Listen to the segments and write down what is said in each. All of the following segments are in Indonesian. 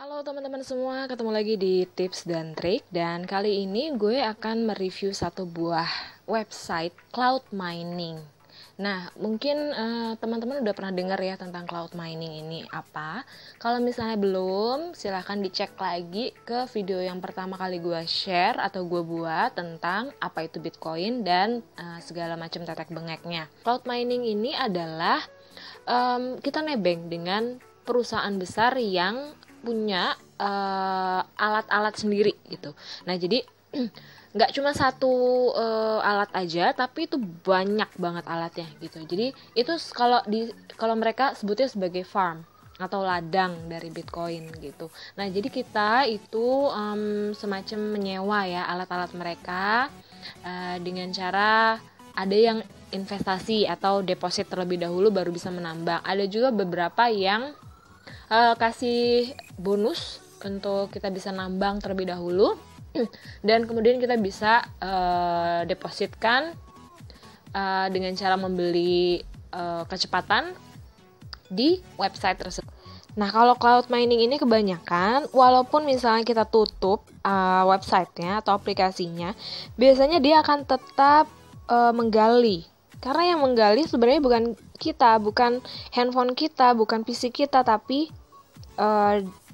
Halo teman-teman semua, ketemu lagi di Tips dan Trik. Dan kali ini gue akan mereview satu buah website cloud mining. Nah, mungkin teman-teman udah pernah dengar ya tentang cloud mining ini apa. Kalau misalnya belum, silahkan dicek lagi ke video yang pertama kali gue share atau gue buat tentang apa itu Bitcoin dan segala macam tetek bengeknya. Cloud mining ini adalah kita nebeng dengan perusahaan besar yang punya alat-alat sendiri gitu. Nah, jadi nggak cuma satu alat aja, tapi itu banyak banget alatnya gitu. Jadi itu kalau mereka sebutnya sebagai farm atau ladang dari Bitcoin gitu. Nah, jadi kita itu semacam menyewa ya alat-alat mereka dengan cara ada yang investasi atau deposit terlebih dahulu baru bisa menambang. Ada juga beberapa yang kasih bonus untuk kita bisa nambang terlebih dahulu dan kemudian kita bisa depositkan dengan cara membeli kecepatan di website tersebut. Nah, kalau cloud mining ini kebanyakan walaupun misalnya kita tutup websitenya atau aplikasinya, biasanya dia akan tetap menggali. Karena yang menggali sebenarnya bukan kita, bukan handphone kita, bukan PC kita, tapi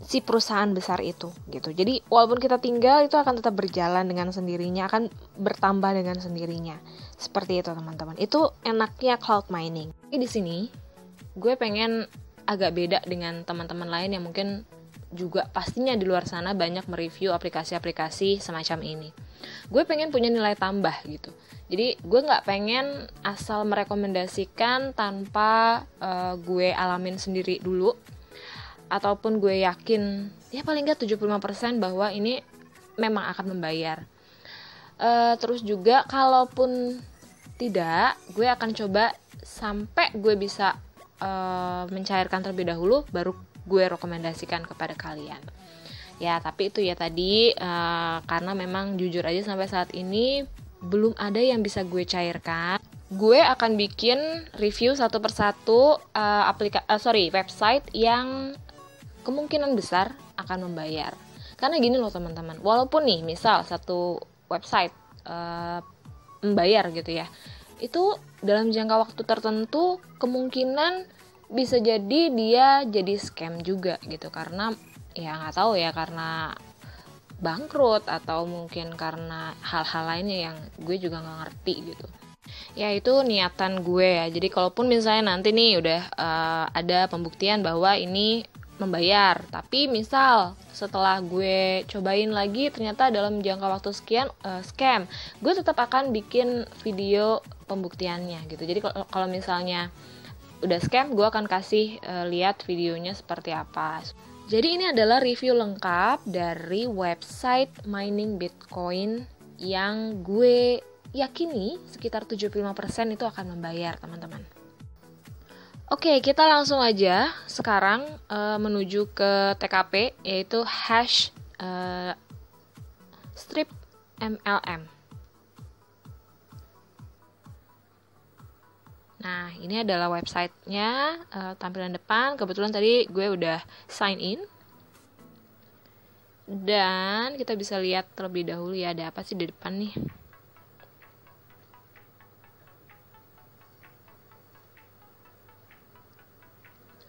si perusahaan besar itu gitu. Jadi walaupun kita tinggal, itu akan tetap berjalan dengan sendirinya, akan bertambah dengan sendirinya. Seperti itu teman-teman. Itu enaknya cloud mining. Di sini gue pengen agak beda dengan teman-teman lain yang mungkin juga pastinya di luar sana banyak mereview aplikasi-aplikasi semacam ini. Gue pengen punya nilai tambah gitu. Jadi gue nggak pengen asal merekomendasikan tanpa gue alamin sendiri dulu, ataupun gue yakin ya paling nggak 75% bahwa ini memang akan membayar. Terus juga kalaupun tidak, gue akan coba sampai gue bisa mencairkan terlebih dahulu, baru gue rekomendasikan kepada kalian. Ya, tapi itu ya tadi karena memang jujur aja sampai saat ini belum ada yang bisa gue cairkan. Gue akan bikin review satu persatu website yang kemungkinan besar akan membayar. Karena gini loh teman-teman, walaupun nih misal satu website membayar gitu ya, itu dalam jangka waktu tertentu kemungkinan bisa jadi dia jadi scam juga gitu, karena ya nggak tahu ya, karena bangkrut atau mungkin karena hal-hal lainnya yang gue juga nggak ngerti gitu. Ya itu niatan gue ya. Jadi kalaupun misalnya nanti nih udah ada pembuktian bahwa ini membayar, tapi misal setelah gue cobain lagi ternyata dalam jangka waktu sekian scam, gue tetap akan bikin video pembuktiannya gitu. Jadi kalau misalnya udah scam, gue akan kasih lihat videonya seperti apa. Jadi ini adalah review lengkap dari website mining Bitcoin yang gue yakini sekitar 75% itu akan membayar, teman-teman. Oke, kita langsung aja sekarang menuju ke TKP, yaitu hash strip MLM. Nah, ini adalah websitenya, tampilan depan. Kebetulan tadi gue udah sign in. Dan kita bisa lihat terlebih dahulu ya, ada apa sih di depan nih.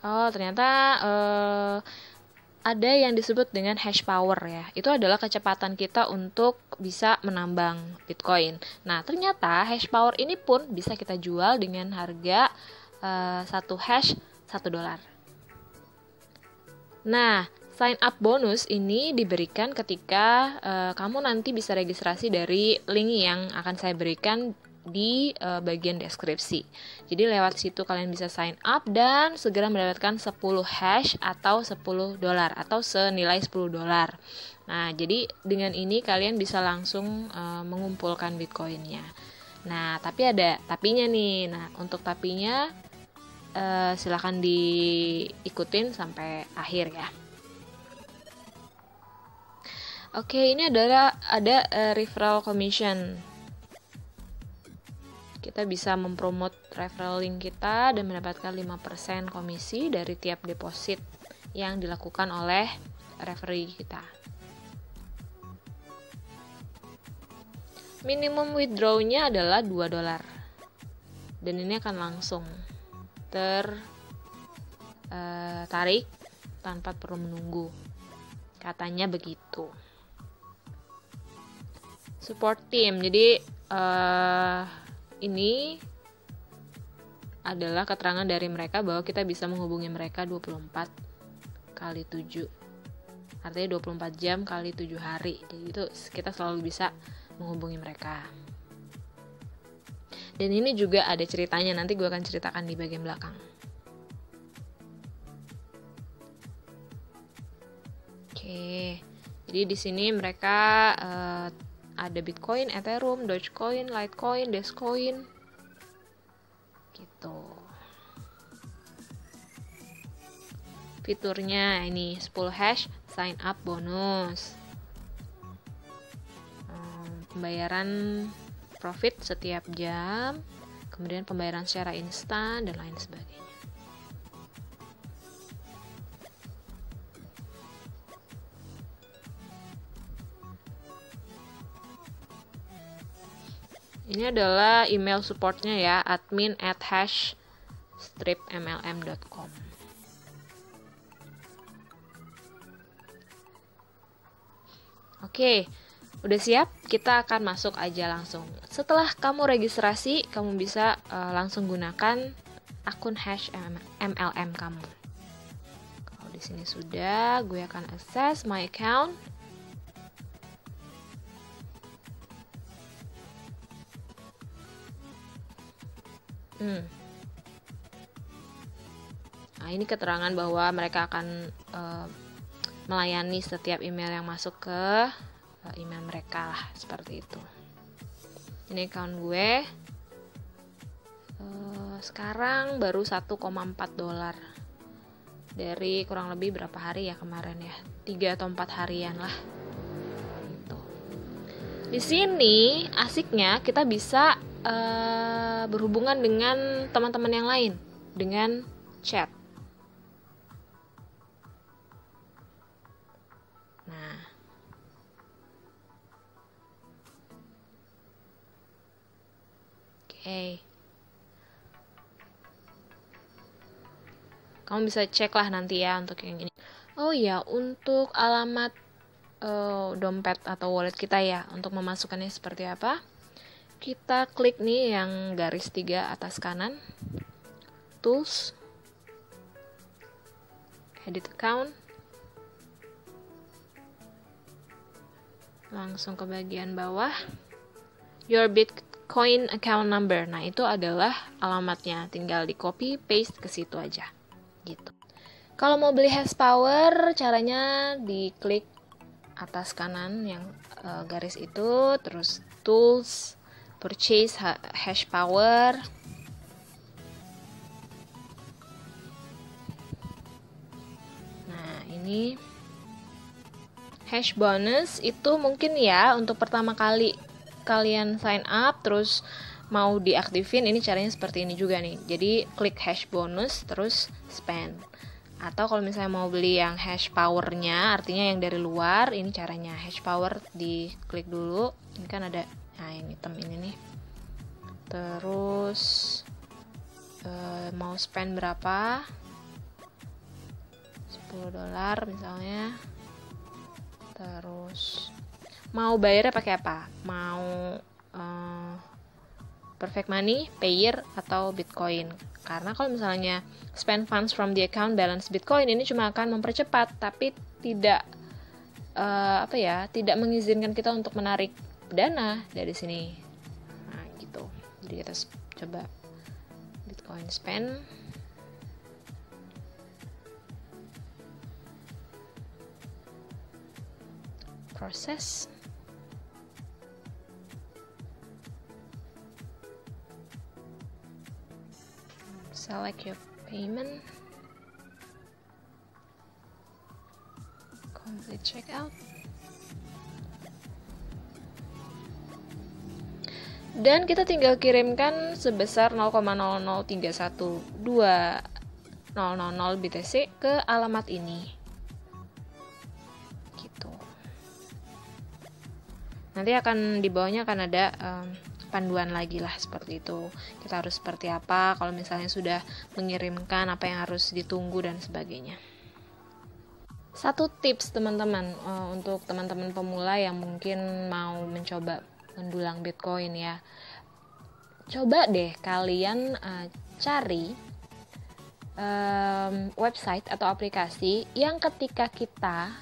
Oh, ternyata ada yang disebut dengan hash power ya. Itu adalah kecepatan kita untuk bisa menambang Bitcoin. Nah, ternyata hash power ini pun bisa kita jual dengan harga 1 hash $1. Nah, sign up bonus ini diberikan ketika kamu nanti bisa registrasi dari link yang akan saya berikan di bagian deskripsi. Jadi lewat situ kalian bisa sign up dan segera mendapatkan 10 hash atau $10 atau senilai $10. Nah, jadi dengan ini kalian bisa langsung mengumpulkan Bitcoinnya. Nah, tapi ada tapinya nih. Nah, untuk tapinya silakan diikutin sampai akhir ya. Oke, ini adalah ada referral commission. Kita bisa mempromot referral link kita dan mendapatkan 5% komisi dari tiap deposit yang dilakukan oleh referee kita. Minimum withdrawnya adalah $2. Dan ini akan langsung tertarik tanpa perlu menunggu. Katanya begitu. Support team. Jadi ini adalah keterangan dari mereka bahwa kita bisa menghubungi mereka 24 kali 7. Artinya 24 jam kali 7 hari. Jadi itu kita selalu bisa menghubungi mereka. Dan ini juga ada ceritanya, nanti gue akan ceritakan di bagian belakang. Oke. Jadi di sini mereka ada Bitcoin, Ethereum, Dogecoin, Litecoin, Dashcoin, gitu. Fiturnya ini 10 hash, sign up bonus, pembayaran profit setiap jam, kemudian pembayaran secara instan dan lain sebagainya. Ini adalah email supportnya ya, admin@hash-mlm.com. Oke, udah siap? Kita akan masuk aja langsung. Setelah kamu registrasi, kamu bisa langsung gunakan akun hash MLM kamu. Kalau di sini sudah, gue akan access my account. Nah, ini keterangan bahwa mereka akan melayani setiap email yang masuk ke email mereka lah, seperti itu. Ini account gue. Sekarang baru $1,4 dari kurang lebih berapa hari ya kemarin ya, 3 atau 4 harian lah. Gitu. Di sini asiknya kita bisa berhubungan dengan teman-teman yang lain dengan chat. Nah, oke. Kamu bisa cek lah nanti ya untuk yang ini. Oh iya, untuk alamat dompet atau wallet kita ya, untuk memasukkannya seperti apa? Kita klik nih yang garis 3 atas kanan, Tools, Edit Account, langsung ke bagian bawah, Your Bitcoin Account Number. Nah, itu adalah alamatnya, tinggal di copy paste ke situ aja, gitu. Kalau mau beli hash power, caranya diklik atas kanan yang garis itu, terus Tools, Purchase hash power. Nah, ini hash bonus itu mungkin ya untuk pertama kali kalian sign up terus mau diaktifin, ini caranya seperti ini juga nih. Jadi klik hash bonus terus spend. Atau kalau misalnya mau beli yang hash powernya, artinya yang dari luar, ini caranya hash power diklik dulu. Ini kan ada, nah yang hitam ini nih. Terus mau spend berapa? $10 misalnya. Terus mau bayarnya pakai apa? Mau Perfect Money, Payer, atau Bitcoin. Karena kalau misalnya spend funds from the account balance Bitcoin, ini cuma akan mempercepat, tapi tidak tidak mengizinkan kita untuk menarik dana dari sini. Nah, gitu. Jadi kita coba Bitcoin spend. Proses. Select your payment. Complete checkout. Dan kita tinggal kirimkan sebesar 0,0031200 BTC ke alamat ini. Nanti akan di bawahnya akan ada panduan lagi lah seperti itu. Kita harus seperti apa kalau misalnya sudah mengirimkan, apa yang harus ditunggu dan sebagainya. Satu tips teman-teman untuk teman-teman pemula yang mungkin mau mencoba mendulang Bitcoin ya. Coba deh kalian cari website atau aplikasi yang ketika kita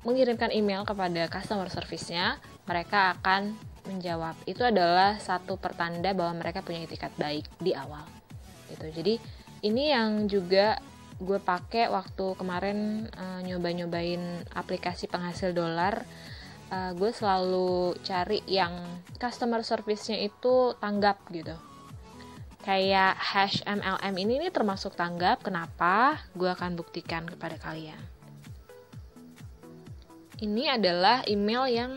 mengirimkan email kepada customer service-nya, mereka akan menjawab. Itu adalah satu pertanda bahwa mereka punya itikat baik di awal. Gitu. Jadi ini yang juga gue pakai waktu kemarin nyobain aplikasi penghasil dolar. Gue selalu cari yang customer service-nya itu tanggap gitu. Kayak #MLM ini termasuk tanggap. Kenapa? Gue akan buktikan kepada kalian. Ini adalah email yang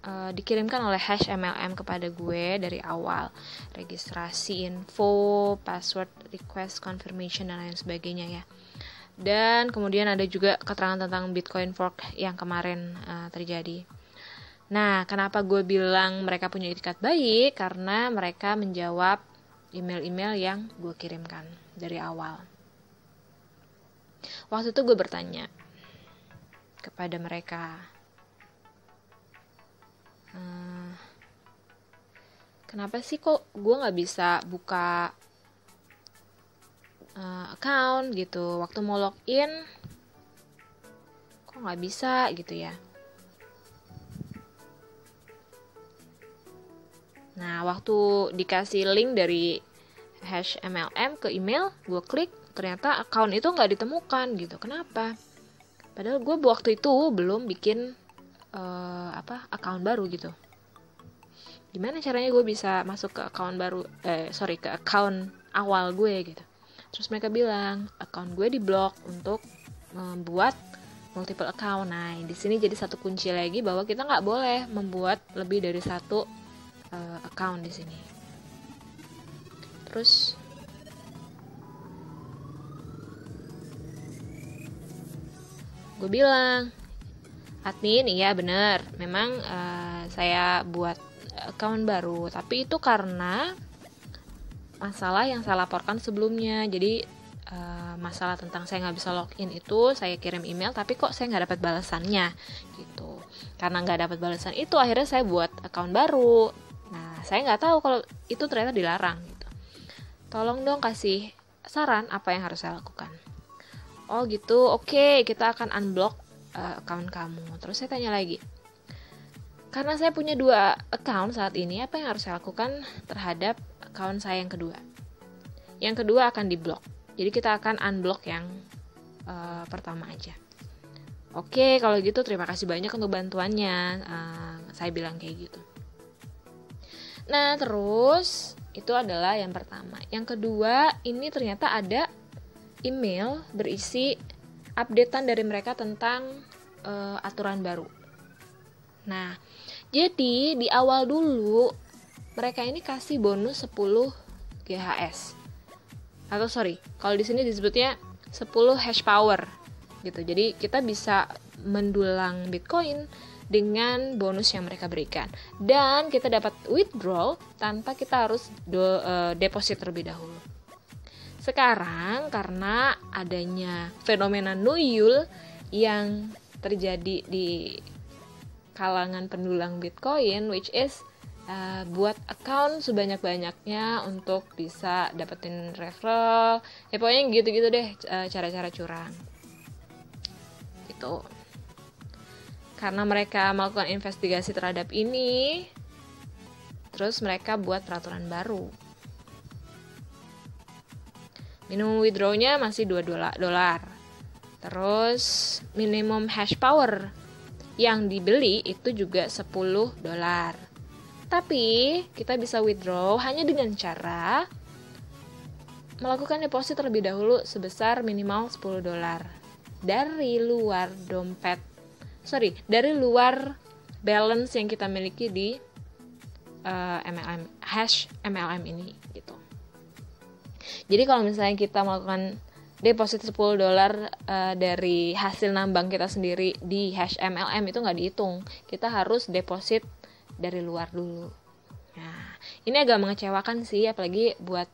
dikirimkan oleh #MLM kepada gue dari awal. Registrasi info, password request confirmation, dan lain sebagainya ya. Dan kemudian ada juga keterangan tentang Bitcoin fork yang kemarin terjadi. Nah, kenapa gue bilang mereka punya itikat baik? Karena mereka menjawab email-email yang gue kirimkan dari awal. Waktu itu gue bertanya kepada mereka, kenapa sih kok gue gak bisa buka account gitu, waktu mau login kok gak bisa gitu ya. Nah, waktu dikasih link dari #MLM ke email, gue klik, ternyata account itu nggak ditemukan gitu. Kenapa? Padahal gue waktu itu belum bikin account baru gitu. Gimana caranya gue bisa masuk ke account baru? Ke account awal gue gitu. Terus mereka bilang account gue diblok untuk membuat multiple account. Nah, di sini jadi satu kunci lagi bahwa kita nggak boleh membuat lebih dari satu account di sini. Terus gue bilang, admin, iya bener, memang saya buat account baru, tapi itu karena masalah yang saya laporkan sebelumnya. Jadi masalah tentang saya nggak bisa login itu saya kirim email, tapi kok saya nggak dapat balasannya gitu. Karena nggak dapat balasan itu, akhirnya saya buat account baru. Nah, saya nggak tahu kalau itu ternyata dilarang gitu. Tolong dong kasih saran apa yang harus saya lakukan. Oh gitu, oke, kita akan unblock account kamu. Terus saya tanya lagi, karena saya punya 2 account saat ini, apa yang harus saya lakukan terhadap account saya yang kedua? Yang kedua akan diblok. Jadi kita akan unblock yang pertama aja. Oke, kalau gitu terima kasih banyak untuk bantuannya. Saya bilang kayak gitu. Nah, terus itu adalah yang pertama. Yang kedua, ini ternyata ada email berisi updatean dari mereka tentang aturan baru. Nah, jadi di awal dulu mereka ini kasih bonus 10 GHS. Atau kalau di sini disebutnya 10 hash power gitu. Jadi kita bisa mendulang Bitcoin dengan bonus yang mereka berikan, dan kita dapat withdraw tanpa kita harus deposit terlebih dahulu. Sekarang karena adanya fenomena nuyul yang terjadi di kalangan pendulang Bitcoin, which is buat account sebanyak-banyaknya untuk bisa dapetin referral, ya pokoknya gitu-gitu deh cara-cara curang gitu. Karena mereka melakukan investigasi terhadap ini, terus mereka buat peraturan baru. Minimum withdrawnya masih $2. Terus minimum hash power yang dibeli itu juga $10. Tapi kita bisa withdraw hanya dengan cara melakukan deposit terlebih dahulu sebesar minimal $10 dari luar dari luar balance yang kita miliki di MLM #MLM ini gitu. Jadi kalau misalnya kita melakukan deposit $10 dari hasil nambang kita sendiri di #MLM itu nggak dihitung. Kita harus deposit dari luar dulu. Nah, ini agak mengecewakan sih, apalagi buat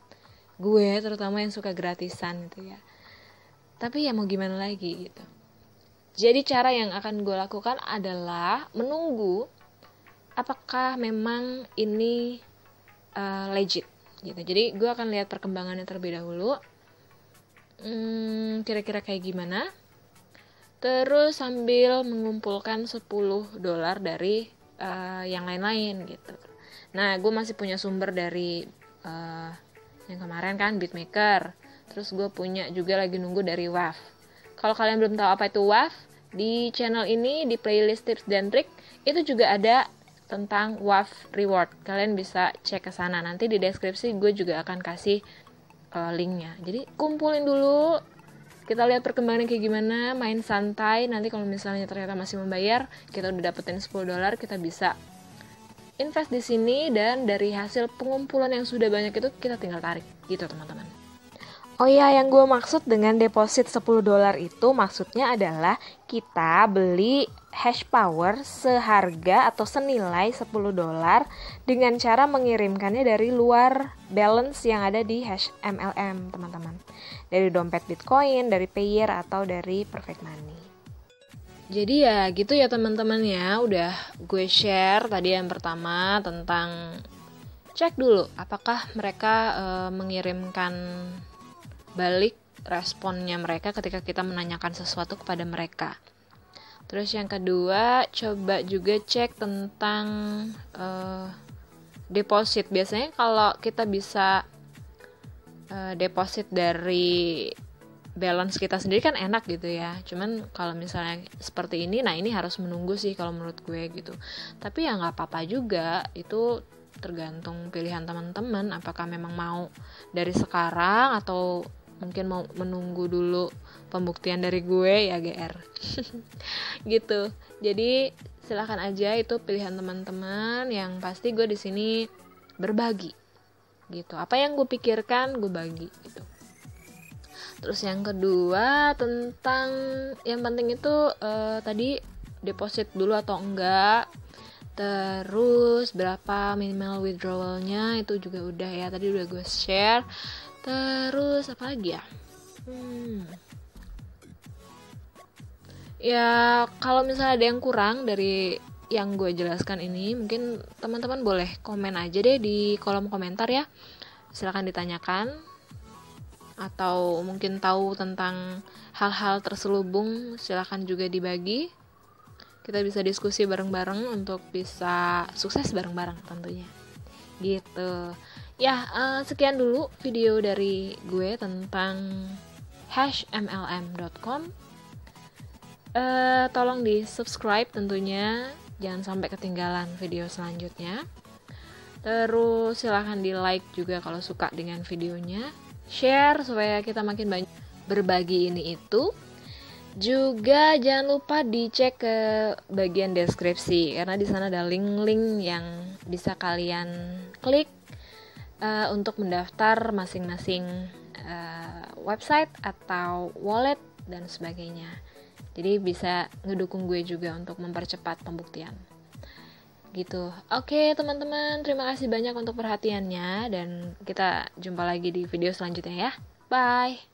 gue terutama yang suka gratisan gitu ya. Tapi ya mau gimana lagi gitu. Jadi cara yang akan gue lakukan adalah menunggu apakah memang ini legit gitu. Jadi gue akan lihat perkembangannya terlebih dahulu. Kira-kira kayak gimana. Terus sambil mengumpulkan $10 dari yang lain-lain gitu. Nah, gue masih punya sumber dari yang kemarin kan, Beatmaker. Terus gue punya juga lagi nunggu dari Wave. Kalau kalian belum tahu apa itu Wave, di channel ini, di playlist tips dan trik, itu juga ada tentang Wave Reward. Kalian bisa cek ke sana. Nanti di deskripsi gue juga akan kasih linknya. Jadi kumpulin dulu, kita lihat perkembangannya kayak gimana, main santai. Nanti kalau misalnya ternyata masih membayar, kita udah dapetin $10, kita bisa invest di sini, dan dari hasil pengumpulan yang sudah banyak itu kita tinggal tarik gitu teman-teman. Oh iya, yang gue maksud dengan deposit $10 itu maksudnya adalah kita beli hash power seharga atau senilai $10 dengan cara mengirimkannya dari luar balance yang ada di hash MLM teman-teman. Dari dompet Bitcoin, dari Payeer, atau dari Perfect Money. Jadi ya gitu ya teman-teman ya, udah gue share tadi yang pertama tentang cek dulu apakah mereka mengirimkan balik responnya mereka ketika kita menanyakan sesuatu kepada mereka. Terus yang kedua, coba juga cek tentang deposit. Biasanya kalau kita bisa deposit dari balance kita sendiri kan enak gitu ya. Cuman kalau misalnya seperti ini, nah ini harus menunggu sih kalau menurut gue gitu. Tapi ya nggak apa-apa juga, itu tergantung pilihan teman-teman. Apakah memang mau dari sekarang atau mungkin mau menunggu dulu pembuktian dari gue ya GR. Gitu. Jadi silakan aja, itu pilihan teman-teman. Yang pasti gue di sini berbagi gitu. Apa yang gue pikirkan gue bagi gitu. Terus yang kedua tentang yang penting itu tadi deposit dulu atau enggak. Terus berapa minimal withdrawalnya itu juga udah ya, tadi udah gue share. Terus apa lagi ya? Ya kalau misalnya ada yang kurang dari yang gue jelaskan ini, mungkin teman-teman boleh komen aja deh di kolom komentar ya. Silakan ditanyakan. Atau mungkin tahu tentang hal-hal terselubung, silakan juga dibagi. Kita bisa diskusi bareng-bareng untuk bisa sukses bareng-bareng tentunya. Gitu. Ya, sekian dulu video dari gue tentang #mlm.com. Tolong di subscribe tentunya, jangan sampai ketinggalan video selanjutnya. Terus silahkan di like juga kalau suka dengan videonya. Share supaya kita makin banyak berbagi ini itu. Juga jangan lupa dicek ke bagian deskripsi karena di sana ada link-link yang bisa kalian klik untuk mendaftar masing-masing website atau wallet dan sebagainya. Jadi bisa ngedukung gue juga untuk mempercepat pembuktian. Gitu. Oke teman-teman, terima kasih banyak untuk perhatiannya dan kita jumpa lagi di video selanjutnya ya. Bye.